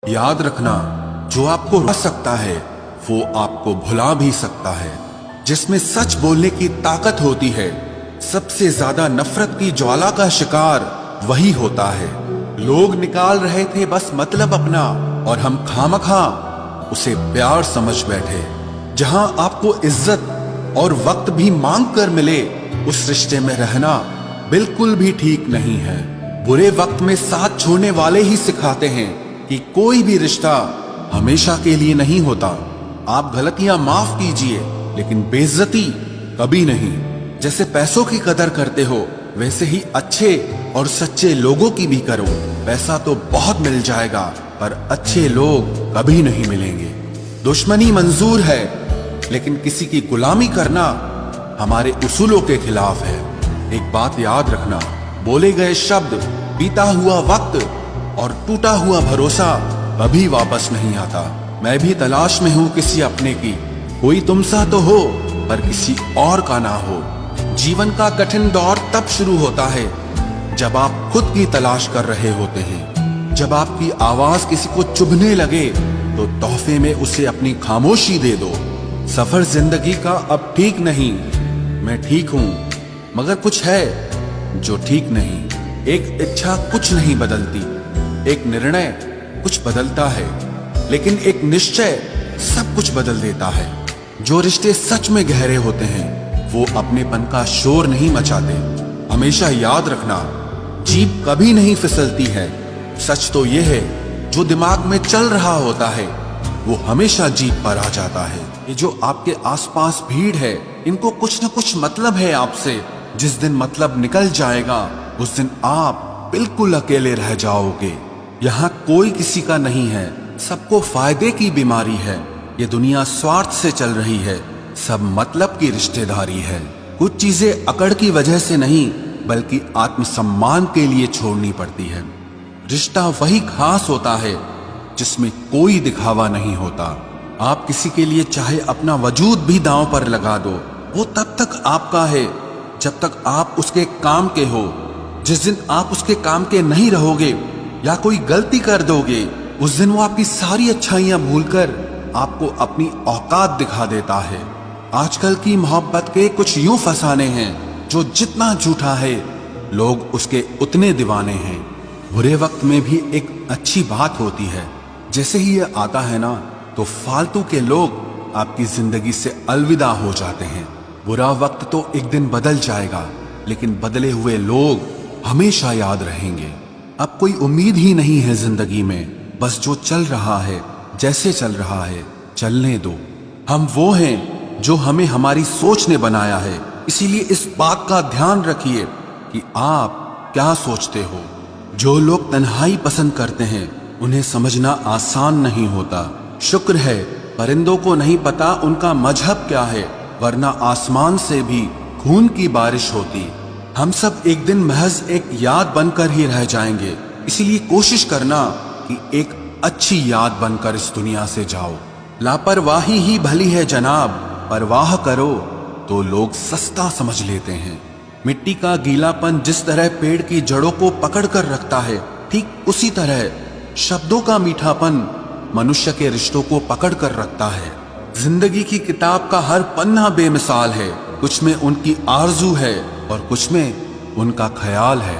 याद रखना, जो आपको रुला सकता है वो आपको भुला भी सकता है। जिसमें सच बोलने की ताकत होती है, सबसे ज्यादा नफरत की ज्वाला का शिकार वही होता है। लोग निकाल रहे थे बस मतलब अपना, और हम खामखा उसे प्यार समझ बैठे। जहां आपको इज्जत और वक्त भी मांग कर मिले, उस रिश्ते में रहना बिल्कुल भी ठीक नहीं है। बुरे वक्त में साथ छोड़ने वाले ही सिखाते हैं कि कोई भी रिश्ता हमेशा के लिए नहीं होता। आप गलतियां माफ कीजिए, लेकिन बेइज्जती कभी नहीं। जैसे पैसों की कदर करते हो, वैसे ही अच्छे और सच्चे लोगों की भी करो। पैसा तो बहुत मिल जाएगा, पर अच्छे लोग कभी नहीं मिलेंगे। दुश्मनी मंजूर है, लेकिन किसी की गुलामी करना हमारे उसूलों के खिलाफ है। एक बात याद रखना, बोले गए शब्द, बीता हुआ वक्त और टूटा हुआ भरोसा कभी वापस नहीं आता। मैं भी तलाश में हूं किसी अपने की, कोई तुम सा तो हो पर किसी और का ना हो। जीवन का कठिन दौर तब शुरू होता है जब आप खुद की तलाश कर रहे होते हैं। जब आपकी आवाज किसी को चुभने लगे तो तोहफे में उसे अपनी खामोशी दे दो। सफर जिंदगी का अब ठीक नहीं, मैं ठीक हूं मगर कुछ है जो ठीक नहीं। एक इच्छा कुछ नहीं बदलती, एक निर्णय कुछ बदलता है, लेकिन एक निश्चय सब कुछ बदल देता है। जो रिश्ते सच में गहरे होते हैं वो अपनेपन का शोर नहीं मचाते। हमेशा याद रखना, जीप कभी नहीं फिसलती है। सच तो ये है, जो दिमाग में चल रहा होता है वो हमेशा जीप पर आ जाता है। ये जो आपके आसपास भीड़ है, इनको कुछ न कुछ मतलब है आपसे। जिस दिन मतलब निकल जाएगा, उस दिन आप बिल्कुल अकेले रह जाओगे। यहाँ कोई किसी का नहीं है, सबको फायदे की बीमारी है। ये दुनिया स्वार्थ से चल रही है, सब मतलब की रिश्तेदारी है। कुछ चीजें अकड़ की वजह से नहीं, बल्कि आत्मसम्मान के लिए छोड़नी पड़ती है। रिश्ता वही खास होता है जिसमें कोई दिखावा नहीं होता। आप किसी के लिए चाहे अपना वजूद भी दांव पर लगा दो, वो तब तक आपका है जब तक आप उसके काम के हो। जिस दिन आप उसके काम के नहीं रहोगे या कोई गलती कर दोगे, उस दिन वो आपकी सारी अच्छाइयां भूलकर आपको अपनी औकात दिखा देता है। आजकल की मोहब्बत के कुछ यूं फसाने हैं, जो जितना झूठा है लोग उसके उतने दीवाने हैं। बुरे वक्त में भी एक अच्छी बात होती है। जैसे ही ये आता है ना, तो फालतू के लोग आपकी जिंदगी से अलविदा हो जाते हैं। बुरा वक्त तो एक दिन बदल जाएगा, लेकिन बदले हुए लोग हमेशा याद रहेंगे। अब कोई उम्मीद ही नहीं है जिंदगी में, बस जो चल रहा है, जैसे चल रहा है चलने दो। हम वो हैं जो हमें हमारी सोच ने बनाया है। इसीलिए इस बात का ध्यान रखिए कि आप क्या सोचते हो। जो लोग तन्हाई पसंद करते हैं, उन्हें समझना आसान नहीं होता। शुक्र है परिंदों को नहीं पता उनका मजहब क्या है, वरना आसमान से भी खून की बारिश होती। हम सब एक दिन महज एक याद बनकर ही रह जाएंगे। इसीलिए कोशिश करना कि एक अच्छी याद बनकर इस दुनिया से जाओ। लापरवाही ही भली है जनाब, परवाह करो तो लोग सस्ता समझ लेते हैं। मिट्टी का गीलापन जिस तरह पेड़ की जड़ों को पकड़ कर रखता है, ठीक उसी तरह शब्दों का मीठापन मनुष्य के रिश्तों को पकड़ कर रखता है। जिंदगी की किताब का हर पन्ना बेमिसाल है। कुछ में उनकी आरजू है और कुछ में उनका ख्याल है।